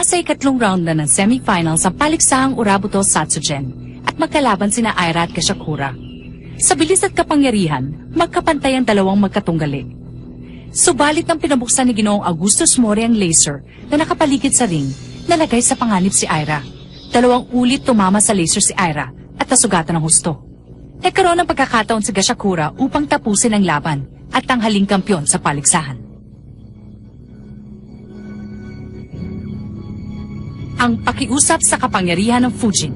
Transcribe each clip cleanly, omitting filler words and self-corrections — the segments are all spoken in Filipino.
Nasa ikatlong round na ng semifinals ang paliksahang Urabuto Satsujin at magkalaban sina Aira at Gashakura. Sa bilis at kapangyarihan, magkapantay ang dalawang magkatunggali. Subalit nang pinabuksan ni Ginoong Augustus Mori ang laser na nakapaligid sa ring, nalagay sa panganib si Aira. 2 ulit tumama sa laser si Aira at nasugatan ng husto. Nagkaroon ng pagkakataon si Gashakura upang tapusin ang laban at tanghaling kampyon sa paligsahan. Ang pakiusap sa kapangyarihan ng Fujin.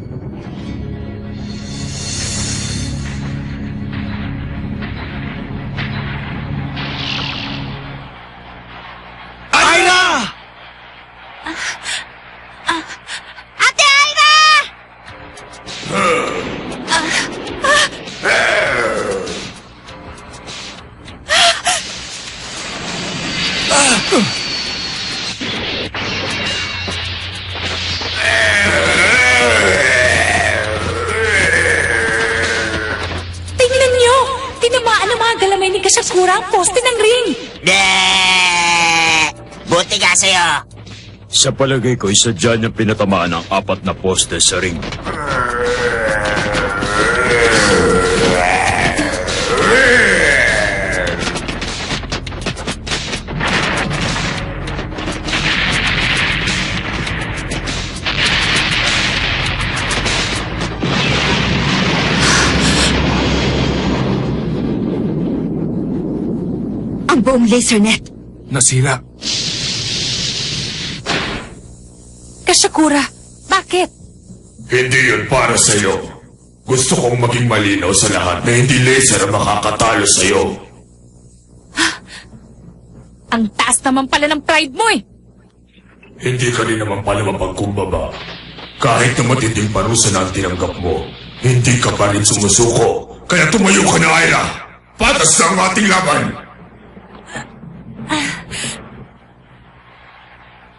Aira! Ate Aira! Tingnan niyo! Tinamaan ng mga galamay ni Gashakura ang poste ng ring! Buti nga sa'yo. Sa palagay ko, isa dyan yung pinatamaan ng 4 na poste sa ring. Ang buong laser net. Nasira. Gashakura, bakit? Hindi yun para sa'yo. Gusto kong maging malinaw sa lahat na hindi laser ang makakatalo sa'yo. Ang taas naman pala ng pride mo eh! Hindi ka rin naman pala mapagkumbaba. Kahit na matinding parusa na ang tinanggap mo, hindi ka pa rin sumusuko. Kaya tumayo ka na, Aira! Patas na ang ating laban!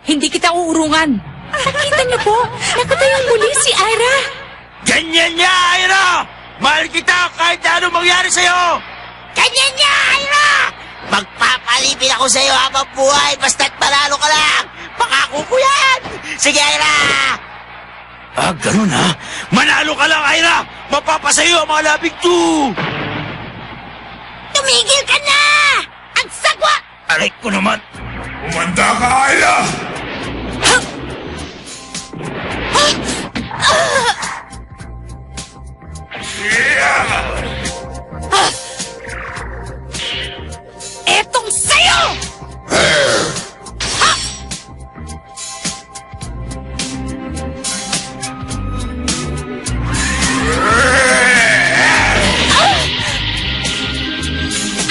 Hindi kita uurungan. Nakita niyo po, nakatayong muli si Aira. Ganyan niya, Aira! Mahal kita kahit na anong mangyari sa'yo! Ganyan niya, Aira! Magpapalipin ako sa'yo habang buhay basta't manalo ka lang! Pangako ko yan! Sige, Aira! Ah, ganun ha? Manalo ka lang, Aira! Mapapasayo ang mga labing to! Tumigil ka na! Ang sagwa! Aray ko naman! Umanda ka, Aira! Etong sa'yo!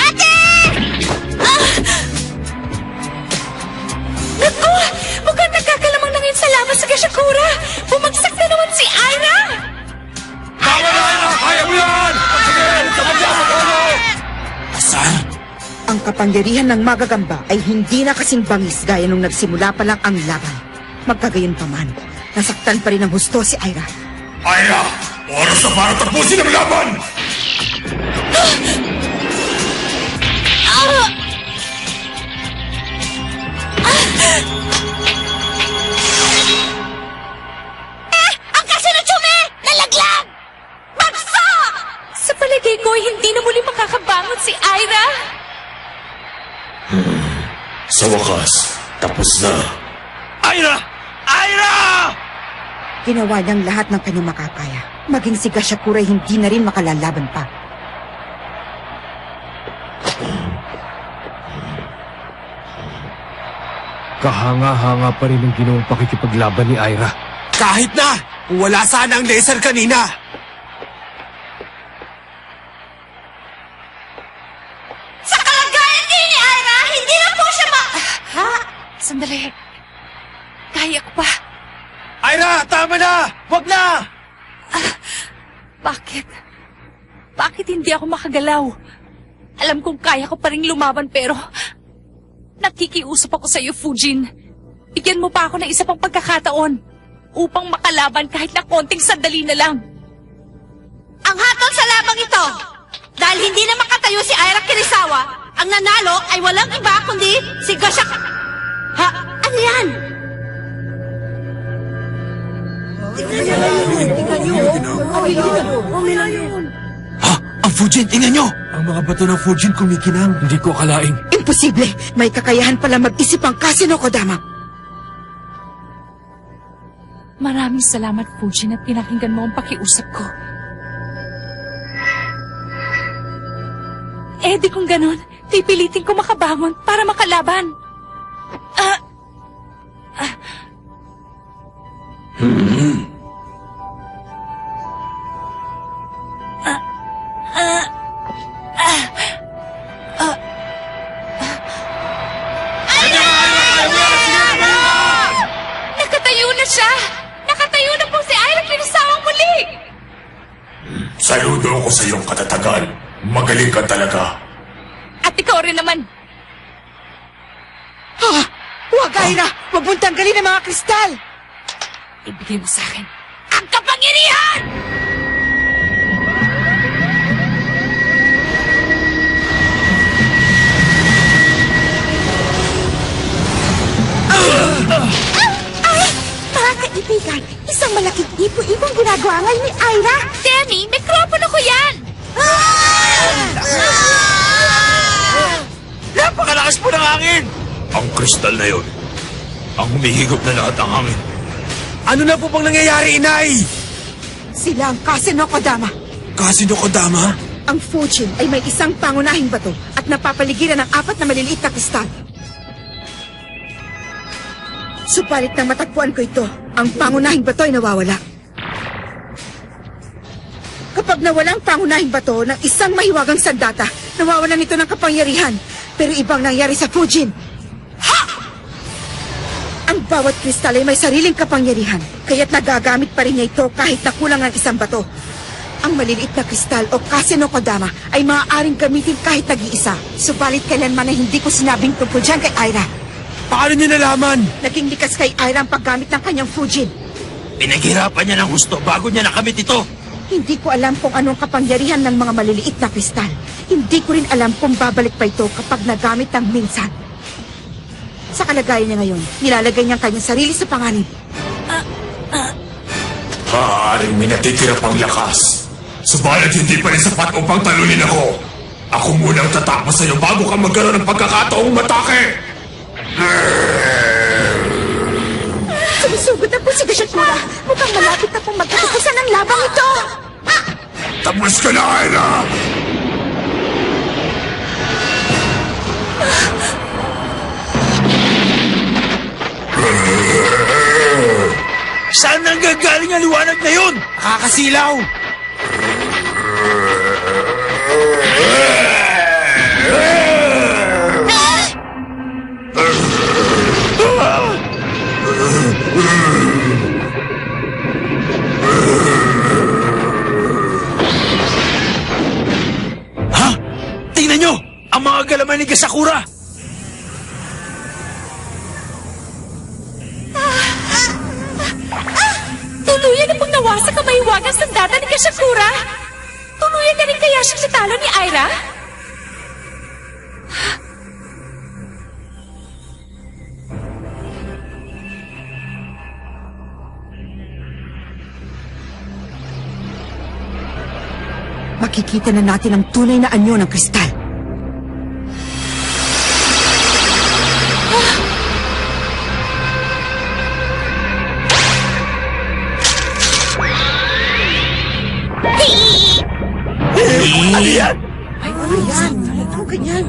Ate! Naku! Mukhang nagkakalamang na ngayon sa laban sa Gashakura! Bumagsak na naman si Aira! Tama na, Aira! Kaya mo yan! Sige, kapagya mo tono! Asar? Ang kapangyarihan ng magagamba ay hindi na kasing bangis gaya nung nagsimula pa lang ang laban. Magkagayon pa man, nasaktan pa rin ng husto si Aira. Aira! Oras na para tapusin ang laban! Ang kasunod-sume! Nalaglag! Bagsak! Sa palagay ko, hindi na muli makakabangon si Aira. Sa wakas, tapos na. Aira! Aira! Ginawa niyang lahat ng kanyang makakaya. Maging si Gashakura ay hindi na rin makalalaban pa. Kahanga-hanga pa rin ang ginawang pakikipaglaban ni Aira. Kahit na! Kung wala sana ang laser kanina! Sa kalagayan din ni Aira, hindi na po siya Ha? Sandali. Kaya ko pa. Aira, tama na! Wag na! Bakit? Bakit hindi ako makagalaw? Alam kong kaya ko pa rin lumaban pero... Nakikiusap ako sa iyo, Fujin. Bigyan mo pa ako ng isa pang pagkakataon upang makalaban kahit na konting sandali na lang. Ang hatol sa labang ito! Dahil hindi na makatayo si Aira Kirisawa, ang nanalo ay walang iba kundi si Gashak... Ha? Ano yan? Ha? Ang Fujin, tingnan nyo! Ang mga bato ng Fujin kumikinang. Hindi ko akalaing. Imposible! May kakayahan pala mag-isip ang Kasino Kodama. Maraming salamat, Fujin, at pinakinggan mo ang pakiusap ko. Eh, di kung ganon, pipilitin ko makabangon para makalaban. Nakatayo na siya! Nakatayo na po si Ira Kirisawang muli! Saludo ako sa iyong katatagan. Magaling ka talaga. At ikaw rin naman. Huwag, Aira! Huwag mong tanggalin ang mga kristal! Ibigay mo sa akin ang kapangyarihan! Mga kaibigan, isang malaking ipo-ipong ginagawa ngayon ni Aira. Demi, mikropono ko yan! Napakalakas po ng hangin! Ang kristal na yon, ang humihigop na lahat ng hangin. Ano na po bang nangyayari, Inay? Sila ang Kasino Kodama. Kasino Kodama? Ang Fujin ay may isang pangunahing bato at napapaligiran ng 4 na maliliit na kristal. Subalit nang matagpuan ko ito, ang pangunahing bato ay nawawala. Kapag nawala ang pangunahing bato ng isang mahiwagang sandata, nawawalan ito ng kapangyarihan. Pero ibang nangyari sa Fujin. Ang bawat kristal ay may sariling kapangyarihan, kaya't nagagamit pa rin niya ito kahit nakulang ang isang bato. Ang maliliit na kristal o Kasino Kodama ay maaaring gamitin kahit nag-iisa. Subalit kailanman ay hindi ko sinabing tungkol dyan kay Aira. Paano niyo nalaman? Naging likas kay Aira ang paggamit ng kanyang Fujin. Pinaghirapan niya ng gusto bago niya nakamit ito. Hindi ko alam kung anong kapangyarihan ng mga maliliit na kristal. Hindi ko rin alam kung babalik pa ito kapag nagamit ng minsan. Sa kalagayan niya ngayon, nilalagay niya ang kanyang sarili sa panganib. Maaaring may natitira pang lakas. Subalit hindi pa rin sapat upang talunin ako. Ako munang tatapos sa iyo bago ka magkaroon ng pagkakataong matake. Sumisugod na po si Gashakura. Mukhang malapit na pong magkatapusan ang labang ito. Tapos ka na, Aira! Saan nanggagaling ang liwanag na yun? Nakakasilaw! Ha? Tingnan nyo! Ang mga galaman ni Gasakura! Tuluyan na pong nawasak ang mahiwagang sandata ni Gashakura! Tuluyan na rin kaya siyang natalo ni Aira? Makikita na natin ang tunay na anyo ng kristal. Ano yan? Ayan, ano ganyan?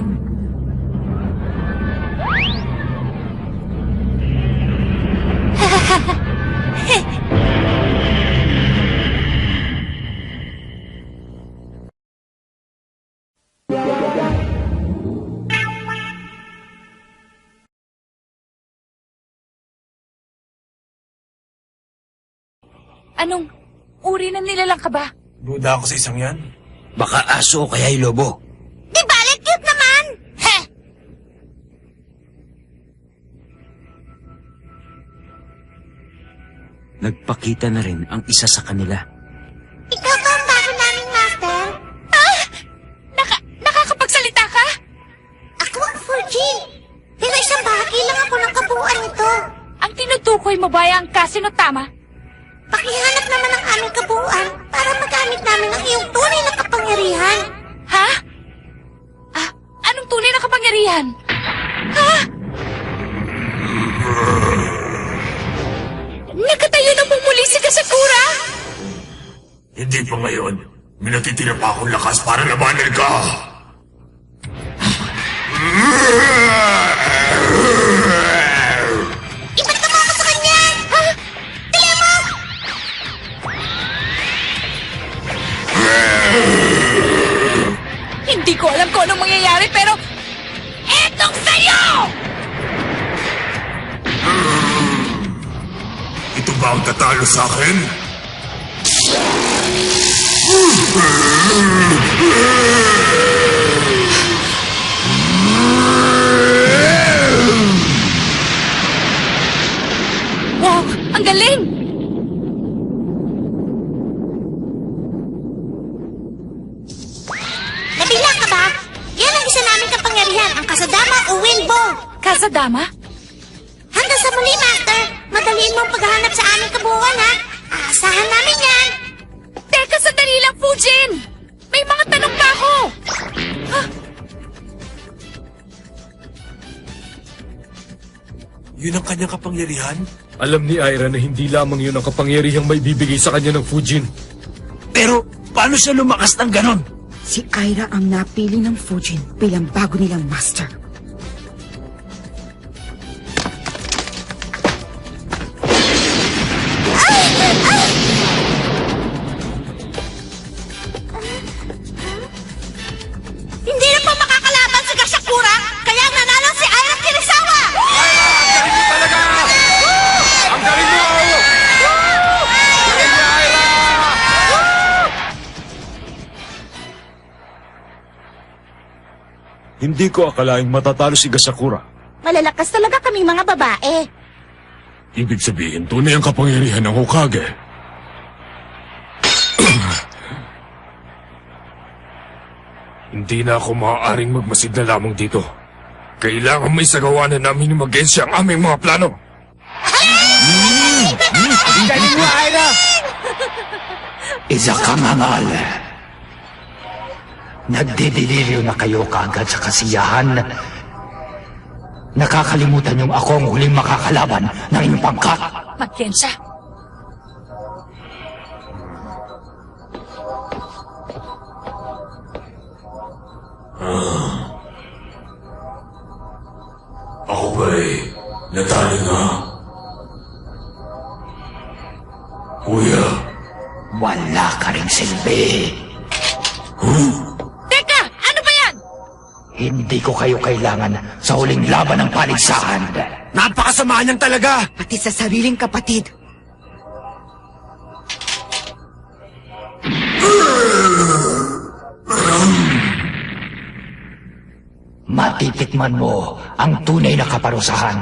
Anong uri ng nilalang ka ba? Duda ako sa isang yan. Baka aso o kaya'y lobo. Di balik, cute naman! Heh! Nagpakita na rin ang isa sa kanila. Ikaw ba ang bago naming master? Nakakapagsalita ka? Ako ang Fujin. Pero isang bahagi lang ako ng kabuuan nito. Ang tinutukoy mo ba ay ang Kasino tama? Pakihanap naman ang aming kabuuan para magamit namin ang iyong tunay na kapangyarihan. Ha? Anong tunay na kapangyarihan? Ha? Nagkatayo na pong muli si Kasakura? Hindi pa ngayon. May natitira pa akong lakas para labanan ka. Ibalik mo ako sa kanya! Ha? Tingnan mo! Hindi ko alam kung anong mangyayari pero... Etong sa'yo! Ito ba ang tatalo sa akin? Wow! Ang galing! Nabilang ka ba? Yan ang isa naming kapangyarihan, ang kasadama o Wilbo. Kasadama? Hanggang sa muli, Master. Madaliin mo ang paghahanap sa aming kabuuan, ha? Aasahan namin yan. Teka, sandali lang, Fujin! May mga tanong pa ako! Yun ang kanyang kapangyarihan? Alam ni Aira na hindi lamang yun ang kapangyarihang may bibigay sa kanya ng Fujin. Pero paano siya lumakas ng ganon? Si Aira ang napili ng Fujin bilang bago nilang master. Hindi na po makakalaban si Gashakura, kaya nanalo si Aira Kirisawa! Ang galing mo! Galing ni Aira! Hindi ko akalaing matatalo si Gasakura. Malalakas talaga kaming mga babae. Ibig sabihin, tunay ang kapangyarihan ng Hokage. Hindi na ako maaaring magmasid na lamang dito. Kailangan may sagawa na namin ni Magensya ang aming mga plano. Galing mo, Aira! Isa kang hangal. Nagdedelirio na kayo kaagad sa kasiyahan. Nakakalimutan niyong ako ang huling makakalaban ng inyong pangkat. Magkensya. Ako ba'y natalo na? Kuya, Wala ka ring silbi. Teka! Ano ba yan? Hindi ko kayo kailangan sa huling laban ng paligsahan. Napakasama niyang talaga! Pati sa sariling kapatid. Matitikman mo ang tunay na kaparusahan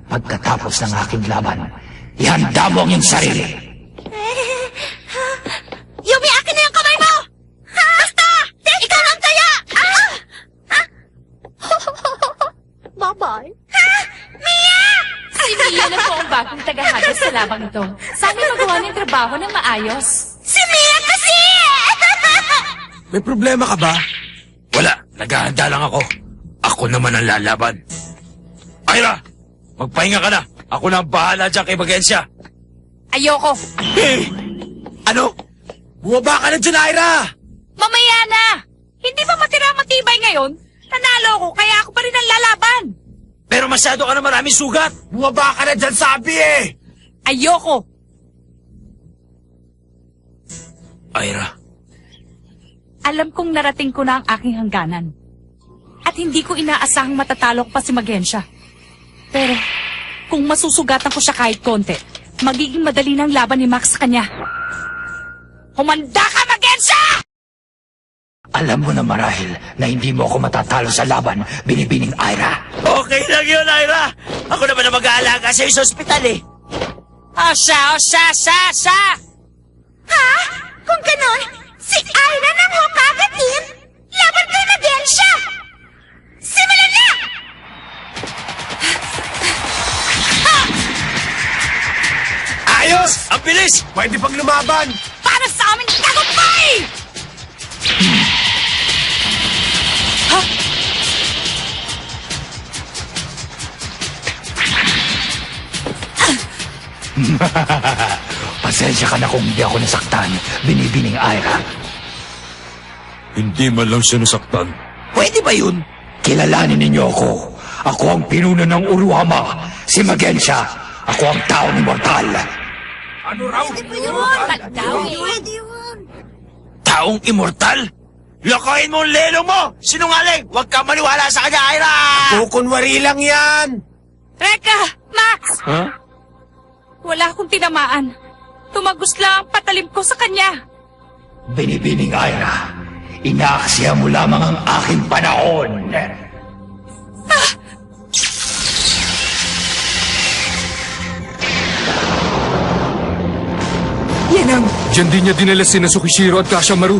pagkatapos ng aking laban. Ihanda mo ang iyong sarili. Yumi, akin na yung kamay mo! Basta! Ikaw lang kaya! Bye-bye. Mia! Si Mia na po ang bagong tagahagas sa labang ito. Sana magawa ng trabaho ng maayos. Si Mia kasi! May problema ka ba? Wala, naghahanda lang ako. Ako naman ang lalaban. Aira, magpahinga ka na. Ako na ang bahala dyan kay Magensya. Ayoko. Ano? Bumaba ka na dyan, Aira! Mamaya na! Hindi ba matira-matibay ngayon? Nanalo ko, kaya ako pa rin ang lalaban. Pero masyado ka na maraming sugat. Bumaba ka na dyan, sabi eh! Ayoko. Aira, Alam kong narating ko na ang aking hangganan. At hindi ko inaasahang matatalo ko pa si Magensya. Pero, kung masusugatan ko siya kahit konti, magiging madali ng laban ni Max sa kanya. Humanda ka, Magensya! alam mo na marahil na hindi mo ako matatalo sa laban, binibining Aira. Okay lang yun, Aira. Ako naman na mag-aalaga sa'yo sa ospital eh. Asya! Ha? Kung ganon, si Aira ng Hokage team, laban kay Magensya! Simulan na! Ayos! Max! Ang bilis! Pwede pang lumaban! Para sa aming tagumpay! Pasensya ka na kung hindi ako nasaktan, binibining Ira. Hindi man lang siya nasaktan. Pwede ba yun? Kilalanin ninyo ako. Ako ang pinuno ng Uruhama, si Magensya. Ako ang taong immortal. Taong immortal? Lokohin mo ang lelo mo! Sinungaling! Huwag ka maniwala sa kanya, Ira! Kukunwari lang yan! Reka! Max! Ha? Wala akong tinamaan. Tumagos lang ang patalim ko sa kanya. Binibining Ira, inaaksiya mo lamang ang aking panahon. Yan ang... Diyan din niya dinala si Sukishiro at Kashamaru.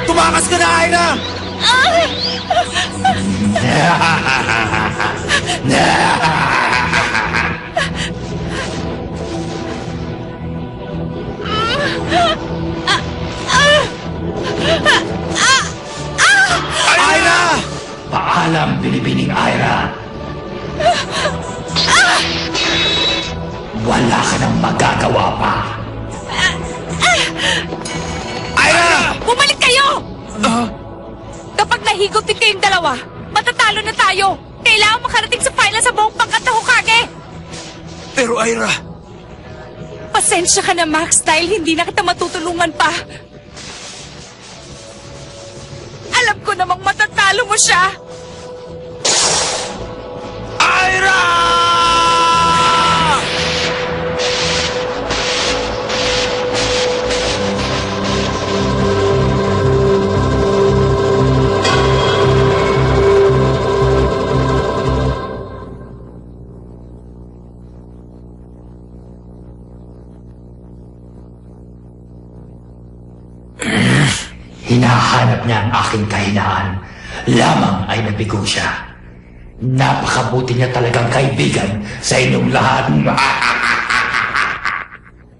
Tumakas ka na, Aira! Aira! Paalam, binibining Ira. Wala ka nang magagawa pa. Aira! Bumalik kayo! Kapag nahigot din kayong dalawa, matatalo na tayo. Kailangan makarating sa final sa buong pangkat na Hokage. Pero Ira, Pasensya ka na, Max, dahil hindi na kita matutulungan pa. Alam ko namang matatalo mo siya. Ira! Hinahanap niya ang aking kahinaan. Lamang ay nabigo siya. Napakabuti niya talagang kaibigan sa inyong lahat.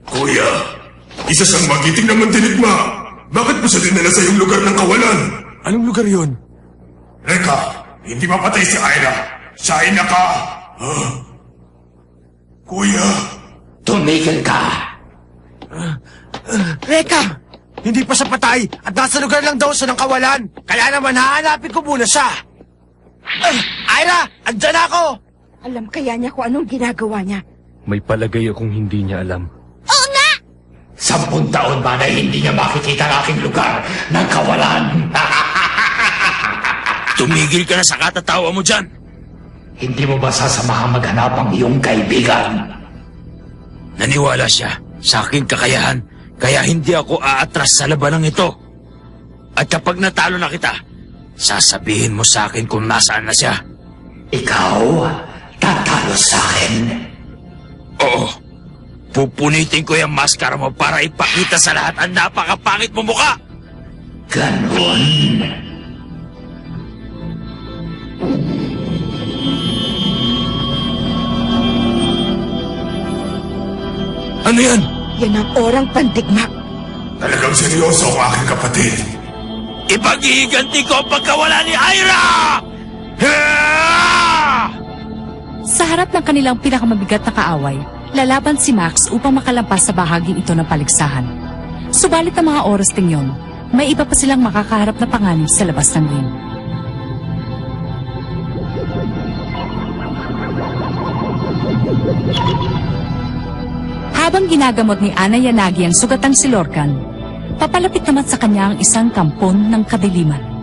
Kuya, isa siyang magiting na mandirigma. Bakit mo siya dinala sa iyong lugar ng kawalan? Anong lugar yun? Reka, hindi mapatay si Ira. Siya ay naka... Kuya, Tumigil ka. Reka! Hindi pa siya patay at nasa lugar lang daw siya ng kawalan. Kaya naman hahanapin ko muna siya. Ira! Andyan ako! Alam kaya niya kung anong ginagawa niya. May palagay akong hindi niya alam. 10 taon ba na hindi niya makikita ang aking lugar ng kawalan? Tumigil ka na sa katatawa mo dyan. Hindi mo ba sasamahang maghanap ang iyong kaibigan? Naniwala siya sa aking kakayahan, kaya hindi ako aatras sa labanang ito. At kapag natalo na kita, sasabihin mo sa akin kung nasaan na siya. Ikaw, tatalo sa akin. Oo, pupunitin ko yung maskara mo para ipakita sa lahat ang napakapangit mo mukha. Ganon. Ano yan? Yan ang orang pandigma. talagang seryoso ang aking kapatid. Ipaghihiganti ko ang pagkawala ni Ira! Sa harap ng kanilang pinakamabigat na kaaway, lalaban si Max upang makalampas sa bahaging ito ng paligsahan. Subalit ang mga oras ding yon, may iba pa silang makakaharap na panganib sa labas ng ring. Habang ginagamot ni Ana Yanagi ang sugatang si Lorcan, papalapit naman sa kanya ang isang kampon ng kadiliman.